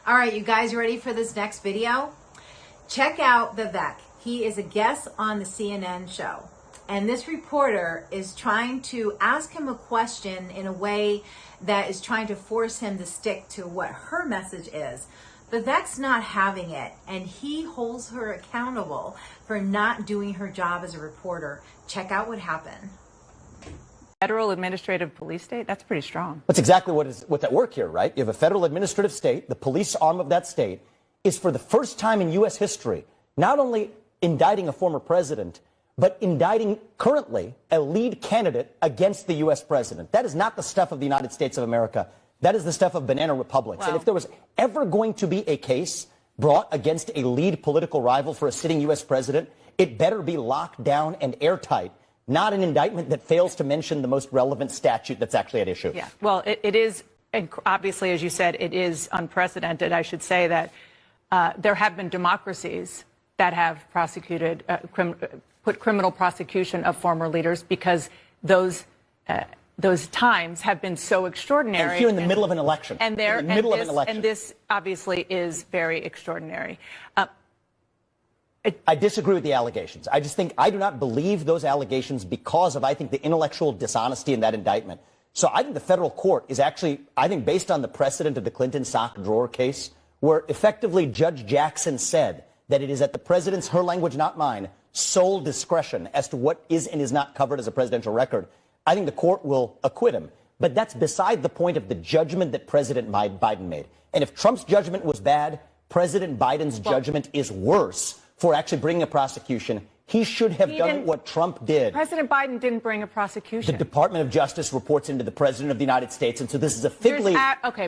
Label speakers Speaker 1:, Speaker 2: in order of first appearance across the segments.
Speaker 1: All right, you guys ready for this next video? Check out Vivek. He is a guest on the CNN show. And this reporter is trying to ask him a question in a way that is trying to force him to stick to what her message is. Vivek's not having it, and he holds her accountable for not doing her job as a reporter. Check out what happened.
Speaker 2: Federal administrative police state? That's pretty strong.
Speaker 3: That's exactly what's at work here, right? You have a federal administrative state. The police arm of that state is, for the first time in U.S. history, not only indicting a former president, but indicting currently a lead candidate against the U.S. president. That is not the stuff of the United States of America. That is the stuff of banana republics.
Speaker 2: Well,
Speaker 3: and if there was ever going to be a case brought against a lead political rival for a sitting U.S. president, it better be locked down and airtight, not an indictment that fails to mention the most relevant statute that's actually at issue.
Speaker 2: Yeah, well, it is, obviously, as you said, it is unprecedented. I should say that there have been democracies that have prosecuted, put criminal prosecution of former leaders because those times have been so extraordinary.
Speaker 3: And here in the middle of an election.
Speaker 2: And this obviously is very extraordinary.
Speaker 3: I disagree with the allegations. I just think I do not believe those allegations because of, I think, the intellectual dishonesty in that indictment. So I think the federal court is actually, I think, based on the precedent of the Clinton sock drawer case, where effectively Judge Jackson said that it is at the president's, her language, not mine, sole discretion as to what is and is not covered as a presidential record. I think the court will acquit him. But that's beside the point of the judgment that President Biden made. And if Trump's judgment was bad, President Biden's judgment is worse for actually bringing a prosecution. He should have done what Trump did.
Speaker 2: President Biden didn't bring a prosecution.
Speaker 3: The Department of Justice reports into the President of the United States, and so this is a fig leaf,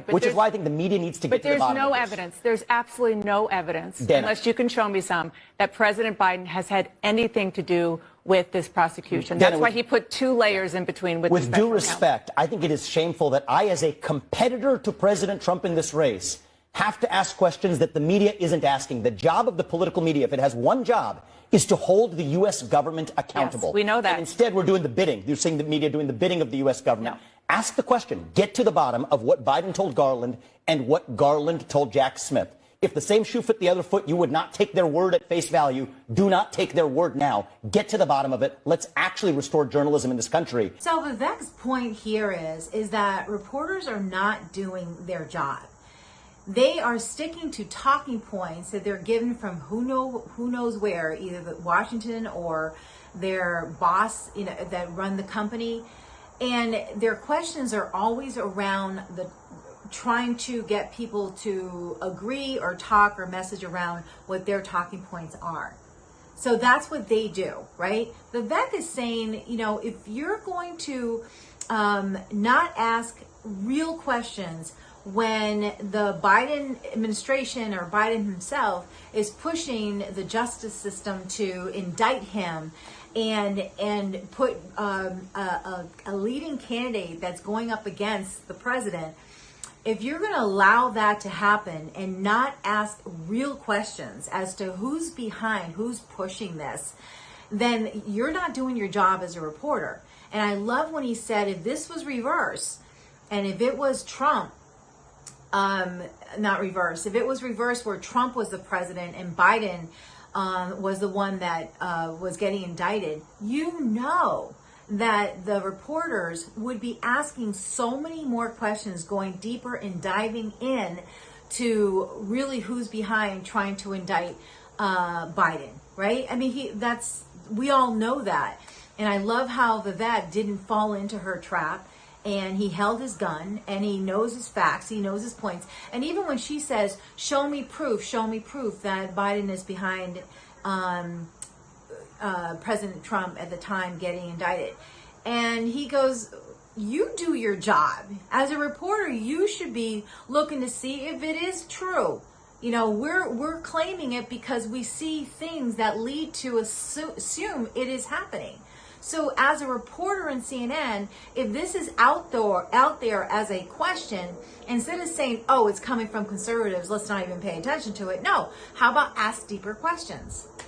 Speaker 3: which is why I think the media needs to get to the bottom of this.
Speaker 2: But there's no evidence. There's absolutely no evidence, unless you can show me some, that President Biden has had anything to do with this prosecution. That's why he put two layers in between with the special
Speaker 3: due respect, I think it is shameful that I, as a competitor to President Trump in this race, have to ask questions that the media isn't asking. The job of the political media, if it has one job, is to hold the U.S. government accountable.
Speaker 2: Yes, we know that.
Speaker 3: And instead, we're doing the bidding. You're seeing the media doing the bidding of the U.S. government.
Speaker 2: No.
Speaker 3: Ask the question. Get to the bottom of what Biden told Garland and what Garland told Jack Smith. If the same shoe fit the other foot, you would not take their word at face value. Do not take their word now. Get to the bottom of it. Let's actually restore journalism in this country.
Speaker 1: So Vivek's point here is that reporters are not doing their job. They are sticking to talking points that they're given from who knows where, either Washington or their boss, that run the company. And their questions are always around trying to get people to agree or talk or message around what their talking points are. So that's what they do, right? Vivek is saying, if you're going to not ask real questions when the Biden administration or Biden himself is pushing the justice system to indict him and put a leading candidate that's going up against the president, if you're going to allow that to happen and not ask real questions as to who's behind, who's pushing this, then you're not doing your job as a reporter. And I love when he said, if this was reverse, and if it was Trump, not reverse, if it was reverse where Trump was the president and Biden was the one that was getting indicted, that the reporters would be asking so many more questions, going deeper and diving in to really who's behind trying to indict Biden, right? I mean, we all know that. And I love how Vivek didn't fall into her trap. And he held his gun, and he knows his facts, he knows his points. And even when she says, show me proof that Biden is behind President Trump at the time getting indicted. And he goes, you do your job. As a reporter, you should be looking to see if it is true. We're claiming it because we see things that lead to assume it is happening. So as a reporter in CNN, if this is out there as a question, instead of saying, oh, it's coming from conservatives, let's not even pay attention to it. No, how about ask deeper questions?